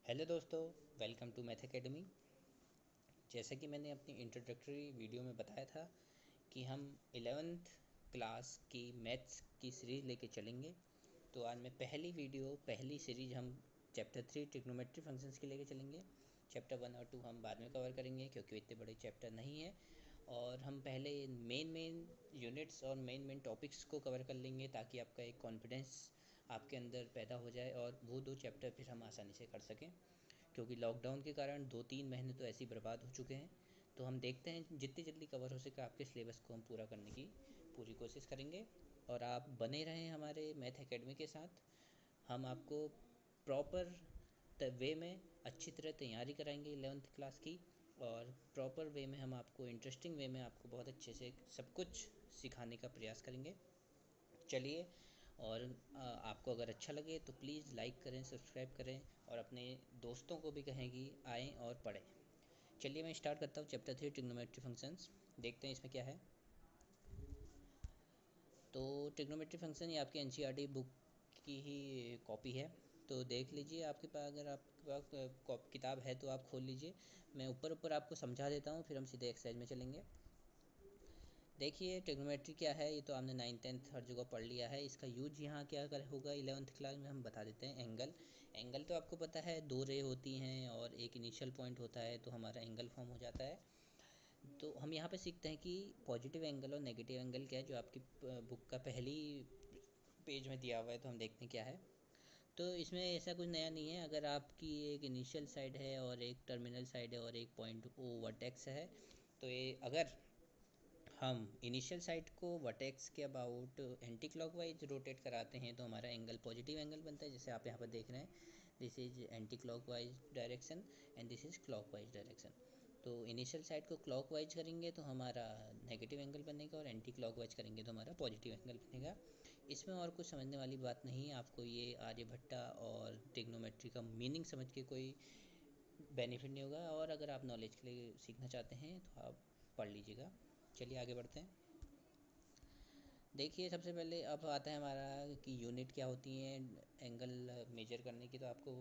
Hello दोस्तों, welcome to math academy. जैसा कि मैंने अपनी इंट्रोडक्टरी वीडियो में बताया था कि हम 11th क्लास की मैथ्स की सीरीज़ लेके चलेंगे। तो आज मैं पहली सीरीज़ हम चैप्टर 3 ट्रिग्नोमेट्री फंक्शंस की लेके चलेंगे। चैप्टर 1 और 2 हम बाद में कवर करेंगे क्योंकि इतने बड़े चैप्टर नहीं है। और हम पहले मेन यूनिट्स और मेन टॉपिक्स को कवर कर लेंगे ताकि आपका एक कॉन्फिडेंस आपके अंदर पैदा हो जाए और वो 2 चैप्टर फिर हम आसानी से कर सकें, क्योंकि लॉकडाउन के कारण 2-3 महीने तो ऐसे ही बर्बाद हो चुके हैं। तो हम देखते हैं जितनी जल्दी कवर हो सके आपके सिलेबस को हम पूरा करने की पूरी कोशिश करेंगे। और आप बने रहें हमारे मैथ एकेडमी के साथ। हम आपको प्रॉपर वे में अच्छी तरह तैयारी कराएंगे 11th क्लास की, और प्रॉपर वे में हम आपको इंटरेस्टिंग वे में आपको बहुत अच्छे से सब कुछ सिखाने का प्रयास करेंगे। चलिए, और आपको अगर अच्छा लगे तो प्लीज़ लाइक करें, सब्सक्राइब करें और अपने दोस्तों को भी कहें कि आएँ और पढ़ें। चलिए मैं स्टार्ट करता हूँ चैप्टर 3 ट्रिग्नोमेट्री फंक्शंस। देखते हैं इसमें क्या है। तो ट्रिग्नोमेट्री फंक्शन ये आपकी एनसीईआरटी बुक की ही कॉपी है। तो देख लीजिए, आपके पास अगर आपके पास किताब है तो आप खोल लीजिए। मैं ऊपर आपको समझा देता हूँ, फिर हम सीधे एक्सरसाइज में चलेंगे। देखिए ट्रिग्नोमेट्री क्या है, ये तो आपने 9th-10th हर जगह पढ़ लिया है। इसका यूज यहाँ क्या कर होगा 11th क्लास में हम बता देते हैं। एंगल तो आपको पता है, 2 रे होती हैं और एक इनिशियल पॉइंट होता है, तो हमारा एंगल फॉर्म हो जाता है। तो हम यहाँ पे सीखते हैं कि पॉजिटिव एंगल और नेगेटिव एंगल क्या है, जो आपकी बुक का पहली पेज में दिया हुआ है। तो हम देखते हैं क्या है। तो इसमें ऐसा कुछ नया नहीं है। अगर आपकी एक इनिशियल साइड है और एक टर्मिनल साइड है और एक पॉइंट ओ वर्टेक्स है, तो ये अगर हम इनिशियल साइड को वर्टेक्स के अबाउट एंटी क्लॉकवाइज रोटेट कराते हैं तो हमारा एंगल पॉजिटिव एंगल बनता है, जैसे आप यहाँ पर देख रहे हैं। This is anti clockwise direction and this is clockwise direction. तो इनिशियल साइड को क्लॉकवाइज करेंगे तो हमारा नेगेटिव एंगल बनेगा, और एंटी क्लॉकवाइज करेंगे तो हमारा पॉजिटिव एंगल बनेगा। इसमें और कुछ समझने वाली बात नहीं है। आपको ये आर्यभट्टा और ट्रिग्नोमेट्री का मीनिंग समझ के कोई बेनिफिट नहीं होगा, और अगर आप नॉलेज के लिए सीखना चाहते हैं तो आप पढ़ लीजिएगा। चलिए आगे बढ़ते हैं। देखिए सबसे पहले अब आता है हमारा कि यूनिट क्या होती है एंगल मेजर करने की। तो आपको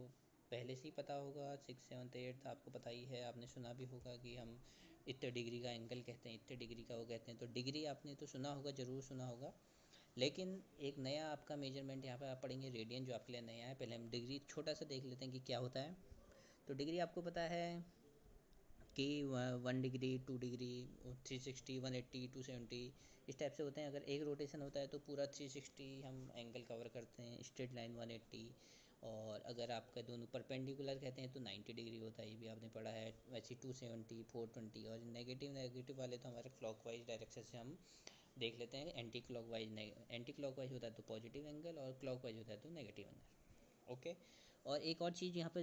पहले से ही पता होगा, 6, 7, 8 आपको पता ही है। आपने सुना भी होगा कि हम इतने डिग्री का एंगल कहते हैं, इतने डिग्री का वो कहते हैं। तो डिग्री आपने तो सुना होगा, ज़रूर सुना होगा। लेकिन एक नया आपका मेजरमेंट यहाँ पर आप पढ़ेंगे, रेडियन, जो आपके लिए नया है। पहले हम डिग्री छोटा सा देख लेते हैं कि क्या होता है। तो डिग्री आपको पता है कि 1 डिग्री, 2 डिग्री, 360, 180, 270 इस टाइप से होते हैं। अगर एक रोटेशन होता है तो पूरा 360 हम एंगल कवर करते हैं, स्ट्रेट लाइन 180। और अगर आपका दोनों परपेंडिकुलर कहते हैं तो 90 डिग्री होता है, ये भी आपने पढ़ा है। वैसे 270, 420। और नेगेटिव वाले तो हमारे क्लॉकवाइज डायरेक्शन से हम देख लेते हैं। एंटी क्लॉकवाइज होता है तो पॉजिटिव एंगल, और क्लॉकवाइज होता है तो नेगेटिव एंगल। ओके। और एक और चीज़ यहाँ पे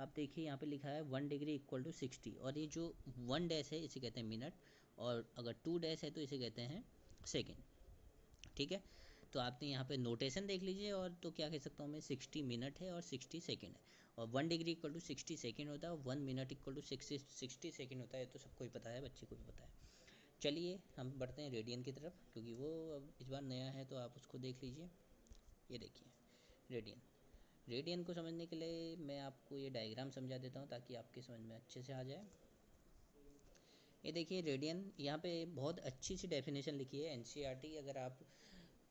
आप देखिए, यहाँ पे लिखा है 1 डिग्री इक्वल टू 60। और ये जो 1 डैश है इसे कहते हैं मिनट, और अगर 2 डैश है तो इसे कहते हैं सेकेंड। ठीक है। तो आपने यहाँ पे नोटेशन देख लीजिए, और तो क्या कह सकता हूँ मैं, 60 मिनट है और 60 सेकेंड है। और 1 डिग्री इक्वल टू 60 सेकेंड होता है, और 1 मिनट इक्वल टू 60 सेकेंड होता है। तो सबको ही पता है, बच्चे को भी पता है। चलिए हम बढ़ते हैं रेडियन की तरफ, क्योंकि वो अब इस बार नया है तो आप उसको देख लीजिए। ये देखिए रेडियन। रेडियन को समझने के लिए मैं आपको ये डायग्राम समझा देता हूँ ताकि आपके समझ में अच्छे से आ जाए। ये देखिए रेडियन, यहाँ पे बहुत अच्छी सी डेफिनेशन लिखी है। एनसीईआरटी, अगर आप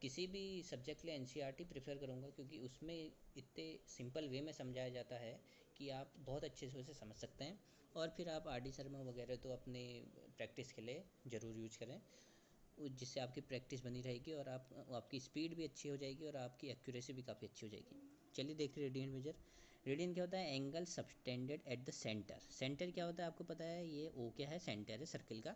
किसी भी सब्जेक्ट के लिए एनसीईआरटी प्रेफर करूँगा, क्योंकि उसमें इतने सिंपल वे में समझाया जाता है कि आप बहुत अच्छे से उसे समझ सकते हैं। और फिर आप आर डी शर्मा वगैरह तो अपने प्रैक्टिस के लिए ज़रूर यूज करें, जिससे आपकी प्रैक्टिस बनी रहेगी और आपकी स्पीड भी अच्छी हो जाएगी और आपकी एक्यूरेसी भी काफ़ी अच्छी हो जाएगी। चलिए देखते हैं रेडियन मेजर। रेडियन क्या होता है, angle subtended at the centre. Centre क्या होता है आपको पता है, ये ओ क्या है, सेंटर है सर्किल का।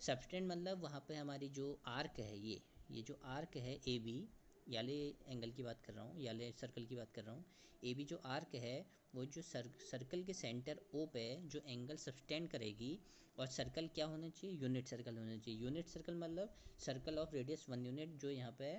सबटेंड मतलब वहाँ पे हमारी जो आर्क है, ये जो आर्क है ए बी, याले एंगल की बात कर रहा हूँ, याले सर्कल की बात कर रहा हूँ। ए बी जो आर्क है, वो जो सर्कल के सेंटर ओ पे जो एंगल सबटेंड करेगी। और सर्कल क्या होना चाहिए, यूनिट सर्कल होना चाहिए। यूनिट सर्कल मतलब सर्कल ऑफ रेडियस 1 यूनिट, जो यहाँ पे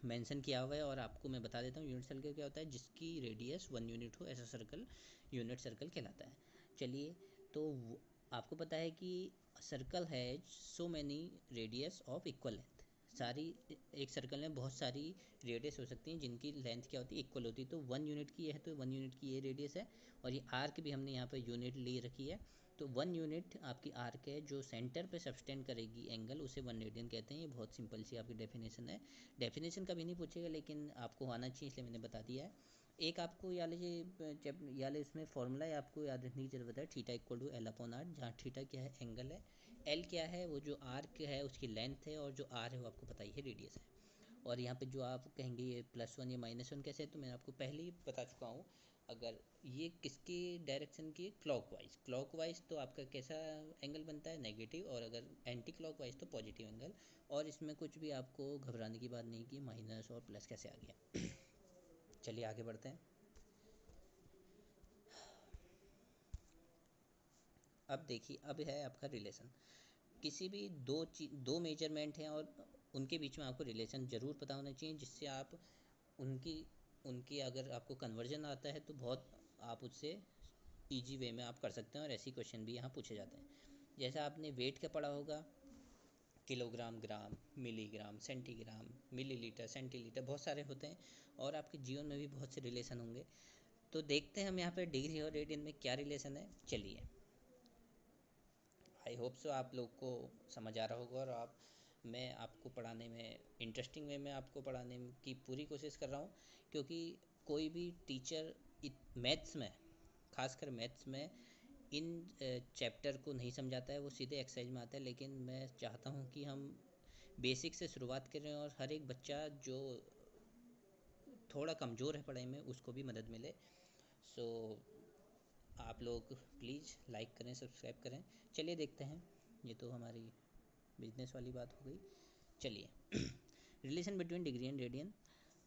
मेंशन किया हुआ है। और आपको मैं बता देता हूँ यूनिट सर्कल क्या होता है, जिसकी रेडियस 1 यूनिट हो, ऐसा सर्कल यूनिट सर्कल कहलाता है। चलिए, तो आपको पता है कि सर्कल है so many radius of equal length. सारी एक सर्कल में बहुत सारी रेडियस हो सकती हैं जिनकी लेंथ क्या होती है, इक्वल होती है। तो 1 यूनिट की है तो 1 यूनिट की ये रेडियस है, और ये आर्क भी हमने यहाँ पर यूनिट ले रखी है। तो 1 यूनिट आपकी आर्क है जो सेंटर पे सब्सटेंड करेगी एंगल, उसे 1 रेडियन कहते हैं। ये बहुत सिंपल सी आपकी डेफिनेशन है। डेफिनेशन कभी नहीं पूछेगा लेकिन आपको आना चाहिए, इसलिए मैंने बता दिया है। एक आपको या लीजिए जब या इसमें फॉर्मूला है आपको याद रखने की जरूरत है, theta equal to L upon R, जहाँ थीटा क्या है, एंगल है, एल क्या है, वो जो आर्क है उसकी लेंथ है, और जो आर है वो आपको पता ही है, रेडियस है। और यहाँ पे जो आप कहेंगे ये +1 या -1 कैसे है, तो मैं आपको पहले ही बता चुका हूँ। अगर ये किसकी डायरेक्शन की, क्लॉकवाइज, क्लॉकवाइज तो आपका कैसा एंगल बनता है, नेगेटिव, और अगर एंटी क्लॉकवाइज तो पॉजिटिव एंगल। और इसमें कुछ भी आपको घबराने की बात नहीं कि माइनस और प्लस कैसे आ गया। चलिए आगे बढ़ते हैं। अब देखिए, अब है आपका रिलेशन। किसी भी दो मेजरमेंट हैं और उनके बीच में आपको रिलेशन ज़रूर पता होना चाहिए, जिससे आप उनकी उनकी अगर आपको कन्वर्जन आता है तो बहुत आप उससे इजी वे में आप कर सकते हैं, और ऐसी क्वेश्चन भी यहाँ पूछे जाते हैं। जैसा आपने वेट का पढ़ा होगा, किलोग्राम, ग्राम, मिलीग्राम, सेंटीग्राम, मिलीलीटर, सेंटीलीटर, बहुत सारे होते हैं, और आपके जीवन में भी बहुत से रिलेशन होंगे। तो देखते हैं हम यहाँ पे डिग्री और रेडियन में क्या रिलेशन है। चलिए, आई होप सो आप लोग को समझ आ रहा होगा, और मैं आपको पढ़ाने में इंटरेस्टिंग वे में आपको पढ़ाने की पूरी कोशिश कर रहा हूँ, क्योंकि कोई भी टीचर मैथ्स में, खासकर मैथ्स में, इन चैप्टर को नहीं समझाता है, वो सीधे एक्सरसाइज में आता है। लेकिन मैं चाहता हूँ कि हम बेसिक से शुरुआत करें और हर एक बच्चा जो थोड़ा कमज़ोर है पढ़ाई में उसको भी मदद मिले। सो आप लोग प्लीज़ लाइक करें, सब्सक्राइब करें। चलिए देखते हैं, ये तो हमारी बिजनेस वाली बात हो गई। चलिए, relation between degree and radian.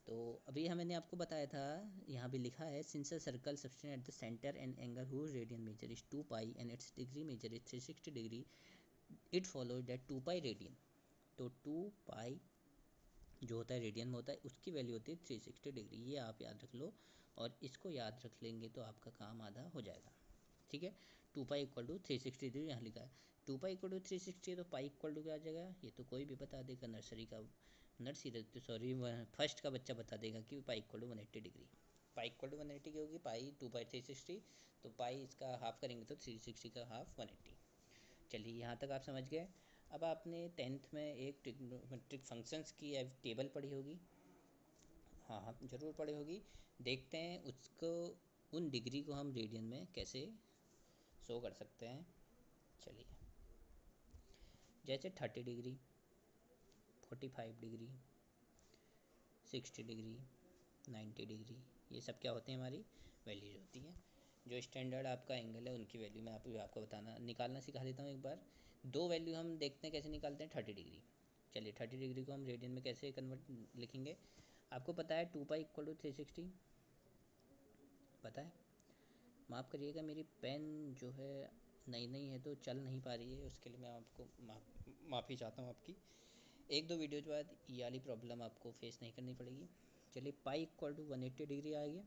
तो अभी मैंने आपको बताया था, यहाँ भी लिखा है, since a circle subtend at the centre and angle whose radian measure is 2 pi and its degree measure is 360 degree, it follows that 2 pi radian. तो 2 पाई जो होता है रेडियन में होता है, उसकी वैल्यू होती है 360 डिग्री। ये आप याद रख लो, और इसको याद रख लेंगे तो आपका काम आधा हो जाएगा। ठीक है, 2 पाई इक्वल टू 360 डिग्री यहाँ लिखा है। 2 पाई इक्वल टू 360 है तो पाई इक्वल टू क्या आ जाएगा, ये तो कोई भी बता देगा, फर्स्ट का बच्चा बता देगा कि pi equal to 180 degree. Pi equal to 180 की होगी, पाई 2 पाई 360, तो पाई इसका हाफ करेंगे तो 360 का हाफ 180। चलिए, यहाँ तक आप समझ गए। अब आपने 10th में एक ट्रिग्नोमेट्रिक फंक्शंस की टेबल पढ़ी होगी, हाँ हाँ ज़रूर पढ़ी होगी। देखते हैं उसको, उन डिग्री को हम रेडियन में कैसे शो कर सकते हैं। चलिए, जैसे 30 डिग्री, 45 डिग्री, 60 डिग्री, 90 डिग्री, ये सब क्या होते हैं, हमारी वैल्यूज होती हैं। जो स्टैंडर्ड आपका एंगल है उनकी वैल्यू मैं आपको बताना निकालना सिखा देता हूँ एक बार। दो वैल्यू हम देखते हैं कैसे निकालते हैं। 30 डिग्री, चलिए 30 डिग्री को हम रेडियन में कैसे कन्वर्ट लिखेंगे। आपको पता है 2 पाई इक्वल टू 360, पता है। माफ़ करिएगा, मेरी पेन जो है नई नई है तो चल नहीं पा रही है, उसके लिए मैं आपको माफ़ी चाहता हूँ आपकी। एक दो वीडियो के बाद ये वाली प्रॉब्लम आपको फेस नहीं करनी पड़ेगी। चलिए, पाई इक्वल टू 180 डिग्री आ गया।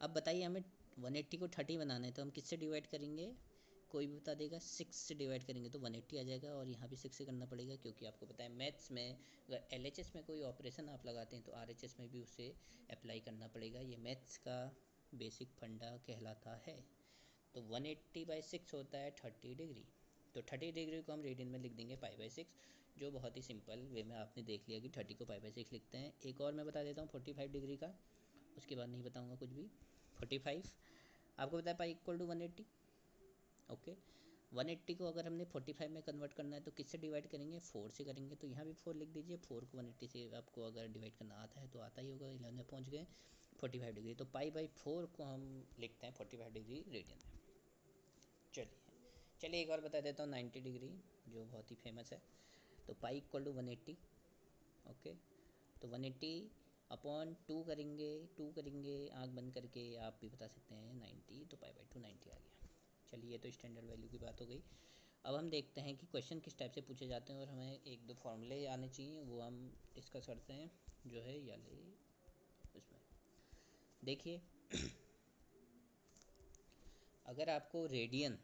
अब बताइए, हमें 180 को 30 बनाना है तो हम किससे डिवाइड करेंगे, कोई भी बता देगा, 6 से डिवाइड करेंगे तो 180 आ जाएगा। और यहाँ भी 6 से करना पड़ेगा, क्योंकि आपको पता है मैथ्स में अगर LHS में कोई ऑपरेशन आप लगाते हैं तो RHS में भी उसे अप्लाई करना पड़ेगा। ये मैथ्स का बेसिक फंडा कहलाता है। तो 180/6 होता है 30 डिग्री। तो 30 डिग्री को हम रेडियन में लिख देंगे π/6, जो बहुत ही सिंपल वे में आपने देख लिया कि 30 को π/6 लिखते हैं। एक और मैं बता देता हूँ 45 डिग्री का, उसके बाद नहीं बताऊँगा कुछ भी। 45 आपको पता है पाई इक्वल टू 180। ओके, 180 को अगर हमने 45 में कन्वर्ट करना है तो किससे डिवाइड करेंगे, 4 से करेंगे। तो यहाँ भी 4 लिख दीजिए। 4 को 180 से आपको अगर डिवाइड करना आता है तो आता ही होगा। 11 में पहुँच गए। 45 डिग्री, तो π/4 को हम लिखते हैं 45 डिग्री रेडियन में। चलिए एक और बता देता हूँ 90 डिग्री, जो बहुत ही फेमस है। तो पाई इक्वल टू 180। ओके, तो 180 अपॉन 2 करेंगे आँख बंद करके, आप भी बता सकते हैं 90, तो π/2 90 आ गया। चलिए, ये तो स्टैंडर्ड वैल्यू की बात हो गई। अब हम देखते हैं कि क्वेश्चन किस टाइप से पूछे जाते हैं, और हमें एक दो फॉर्मूले आने चाहिए, वो हम डिस्कस करते हैं। जो है या ले उसमें देखिए, अगर आपको रेडियन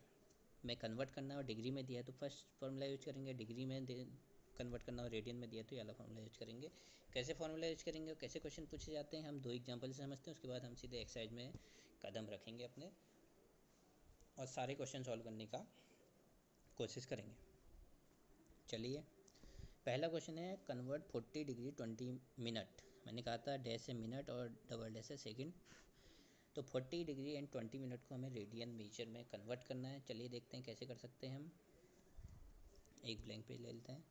में कन्वर्ट करना है और डिग्री में दिया है तो फर्स्ट फॉर्मूला यूज करेंगे। डिग्री में कन्वर्ट करना हो, रेडियन में दिया तो ये वाला फॉर्मूला यूज करेंगे। कैसे फॉर्मूला यूज करेंगे और कैसे क्वेश्चन पूछे जाते हैं हम 2 एग्जाम्पल से समझते हैं, उसके बाद हम सीधे एक्सरसाइज में कदम रखेंगे अपने और सारे क्वेश्चन सॉल्व करने का कोशिश करेंगे। चलिए, पहला क्वेश्चन है कन्वर्ट 40 डिग्री 20 मिनट। मैंने कहा था डैश है मिनट और डबल डैश है सेकेंड। तो 40 डिग्री एंड 20 मिनट को हमें रेडियन मेजर में कन्वर्ट करना है। चलिए देखते हैं कैसे कर सकते हैं हम। एक ब्लैंक पेज ले लेते हैं।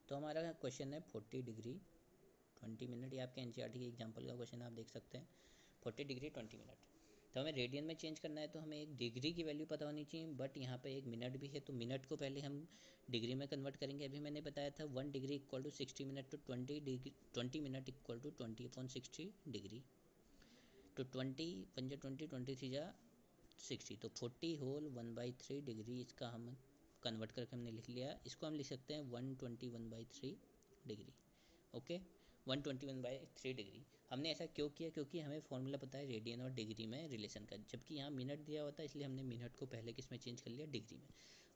तो हमारा क्वेश्चन है 40 डिग्री 20 मिनट। ये आपके एनसीईआरटी के एग्जाम्पल का क्वेश्चन आप देख सकते हैं। 40 डिग्री 20 मिनट तो हमें रेडियन में चेंज करना है, तो हमें एक डिग्री की वैल्यू पता होनी चाहिए, बट यहाँ पे एक मिनट भी है तो मिनट को पहले हम डिग्री में कन्वर्ट करेंगे। अभी मैंने बताया था 1 डिग्री इक्वल टू 60 मिनट, तो 20 मिनट इक्वल टू 20/60 डिग्री। तो 20 1 जा 20, 20 3 जा 60, तो 40 होल 1/3 डिग्री इसका हम कन्वर्ट करके हमने लिख लिया। इसको हम लिख सकते हैं 121/3 डिग्री। Okay, 121/3 degree. हमने ऐसा क्यों किया? क्योंकि हमें फॉर्मूला पता है रेडियन और डिग्री में रिलेशन का, जबकि यहाँ मिनट दिया होता है, इसलिए हमने मिनट को पहले किस में चेंज कर लिया? डिग्री में।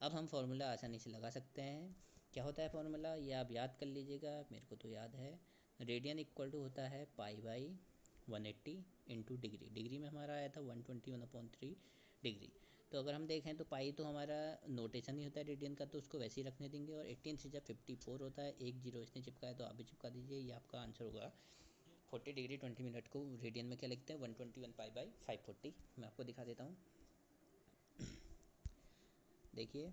अब हम फार्मूला आसानी से लगा सकते हैं। क्या होता है फार्मूला, ये आप याद कर लीजिएगा, मेरे को तो याद है। रेडियन इक्वल टू होता है π/180 इंटू डिग्री। डिग्री में हमारा आया था 121/3 डिग्री। तो अगर हम देखें तो पाई तो हमारा नोटेशन ही होता है रेडियन का, तो उसको वैसे ही रखने देंगे। और 18 से जब 54 होता है, एक जीरो इसने चिपका है तो आप भी चिपका दीजिए। ये आपका आंसर होगा। 40 डिग्री 20 मिनट को रेडियन में क्या लिखते हैं? 121 π/540। मैं आपको दिखा देता हूँ। देखिए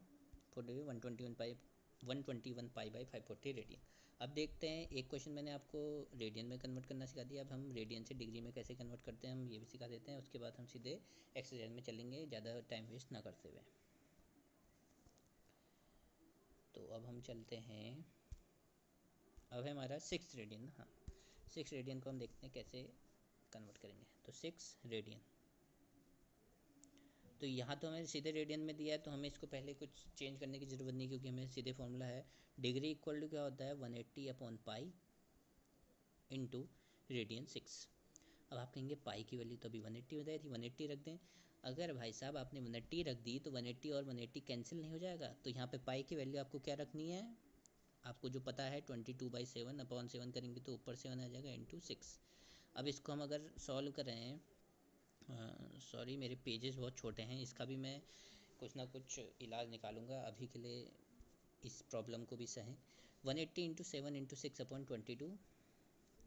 40 121 π/540 रेडियन। अब देखते हैं, एक क्वेश्चन मैंने आपको रेडियन में कन्वर्ट करना सिखा दिया, अब हम रेडियन से डिग्री में कैसे कन्वर्ट करते हैं हम ये भी सिखा देते हैं। उसके बाद हम सीधे एक्सरसाइज में चलेंगे, ज़्यादा टाइम वेस्ट ना करते हुए। तो अब हम चलते हैं, अब है हमारा 6 रेडियन। हाँ, 6 रेडियन को हम देखते हैं कैसे कन्वर्ट करेंगे। तो 6 रेडियन, तो यहाँ तो हमें सीधे रेडियन में दिया है, तो हमें इसको पहले कुछ चेंज करने की ज़रूरत नहीं, क्योंकि हमें सीधे फॉर्मूला है डिग्री इक्वल टू क्या होता है 180/π इंटू रेडियन 6। अब आप कहेंगे पाई की वैल्यू तो अभी 180 बताई थी, 180 रख दें। अगर भाई साहब आपने 180 रख दी तो 180 और 180 कैंसिल नहीं हो जाएगा? तो यहाँ पे पाई की वैल्यू आपको क्या रखनी है? आपको जो पता है 22/7/7 करेंगे तो ऊपर 7 आ जाएगा इंटू 6। अब इसको हम अगर सॉल्व करें, सॉरी मेरे पेजेस बहुत छोटे हैं, इसका भी मैं कुछ ना कुछ इलाज निकालूंगा। अभी के लिए इस प्रॉब्लम को भी सहें। 180 इंटू 7 इंटू 6/22।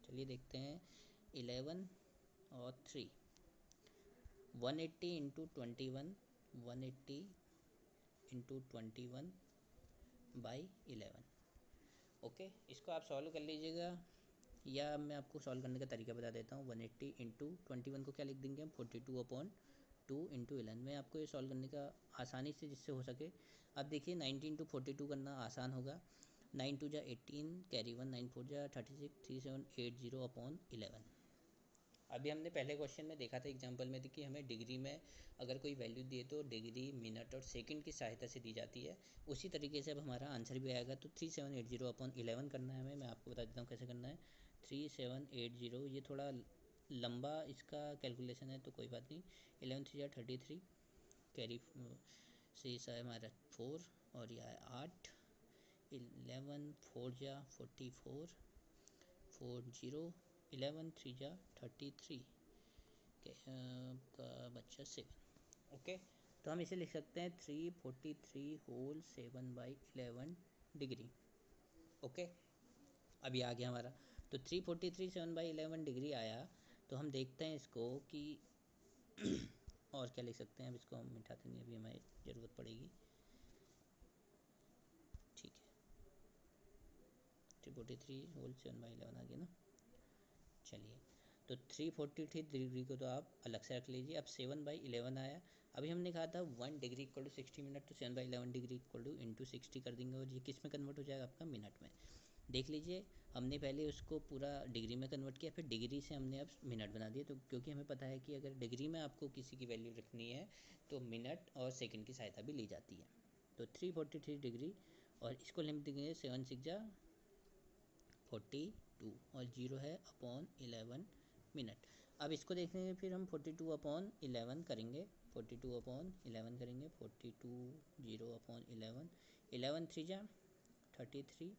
चलिए देखते हैं, 11 और 3। 180 इंटू 21, 180 इंटू 21/11। ओके, इसको आप सॉल्व कर लीजिएगा, या मैं आपको सॉल्व करने का तरीका बता देता हूँ। 180 इंटू 21 को क्या लिख देंगे हम? 42/2 इंटू 11 में आपको ये सॉल्व करने का आसानी से जिससे हो सके। अब देखिए 90 इंटू 42 करना आसान होगा। 9 2 जा 18, कैरी 1, 9 4 जा 36, 3780/11। अभी हमने पहले क्वेश्चन में देखा था एग्जांपल में कि हमें डिग्री में अगर कोई वैल्यू दिए तो डिग्री, मिनट और सेकंड की सहायता से दी जाती है। उसी तरीके से अब हमारा आंसर भी आएगा। तो 3780/11 करना है हमें। मैं आपको बता देता हूँ कैसे करना है। 3780, ये थोड़ा लंबा इसका कैलकुलेशन है तो कोई बात नहीं। 11 3 जा 33, कैरी से है हमारा 4 और यह है 8। 11 4 जा 44, 40, 11 3 जा 33 का बच्चा 7। ओके, तो हम इसे लिख सकते हैं 343 होल 7/11 डिग्री। ओके, अभी आ गया हमारा। तो 343 7/11 डिग्री आया। तो हम देखते हैं इसको कि और क्या लिख सकते हैं। अब इसको हम मिटाते नहीं, अभी हमें ज़रूरत पड़ेगी। ठीक है, 343 होल 7/11 आ गया ना। चलिए, तो 343 डिग्री को तो आप अलग से रख लीजिए। अब 7/11 आया। अभी हमने कहा था 1 डिग्री इक्वल टू 60 मिनट, तो 7/11 डिग्री इक्वल टू इंटू 60 कर देंगे और ये किस में कन्वर्ट हो जाएगा? आपका मिनट में। देख लीजिए, हमने पहले उसको पूरा डिग्री में कन्वर्ट किया, फिर डिग्री से हमने अब मिनट बना दिए। तो क्योंकि हमें पता है कि अगर डिग्री में आपको किसी की वैल्यू रखनी है तो मिनट और सेकंड की सहायता भी ली जाती है। तो 343 डिग्री और इसको लिख देंगे 7 6 जा 42 और 0 है अपॉन 11 मिनट। अब इसको देखेंगे, फिर हम 42/11 करेंगे 42/11 करेंगे, 42 0/11, 11 3 जा 33,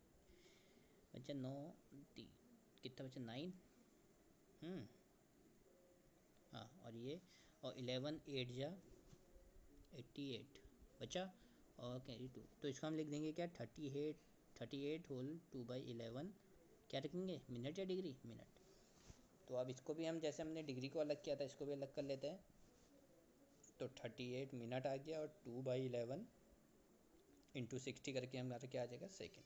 बच्चा 9 कितना बच्चा 9। हाँ, और ये और 11 8 जा 88 बचा, और कैरी 2, तो इसको हम लिख देंगे क्या 38 होल 2/11, क्या रखेंगे मिनट या डिग्री, मिनट। तो अब इसको भी हम जैसे हमने डिग्री को अलग किया था इसको भी अलग कर लेते हैं। तो 38 मिनट आ गया, और 2/11 इंटू 60 करके हमारा क्या आ जाएगा सेकेंड।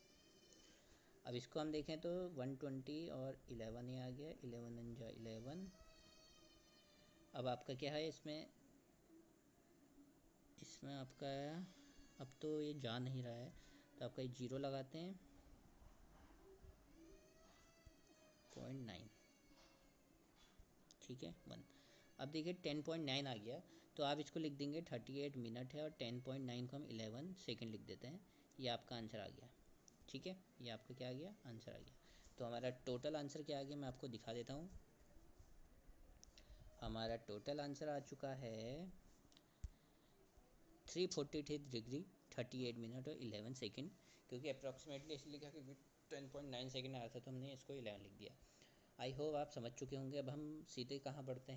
अब इसको हम देखें तो 120 और 11 ही आ गया, 11 जा 11। अब आपका क्या है इसमें आपका अब तो ये जा नहीं रहा है, तो आपका ये 0 लगाते हैं, 0.9, ठीक है 1। अब देखिए 10.9 आ गया, तो आप इसको लिख देंगे 38 मिनट है, और 10.9 को हम 11 सेकेंड लिख देते हैं। ये आपका आंसर आ गया, ठीक है, ये आपका क्या आ गया आंसर आ गया। तो हमारा टोटल आंसर क्या आ गया मैं आपको दिखा देता हूँ। हमारा टोटल आंसर आ चुका है 343 डिग्री 38 मिनट और 11 सेकेंड, क्योंकि अप्रॉक्सीमेटली इसलिए लिखा क्योंकि 10.9 सेकेंड आया था तो हमने इसको 11 लिख दिया। आई होप आप समझ चुके होंगे। अब हम सीधे कहाँ बढ़ते हैं।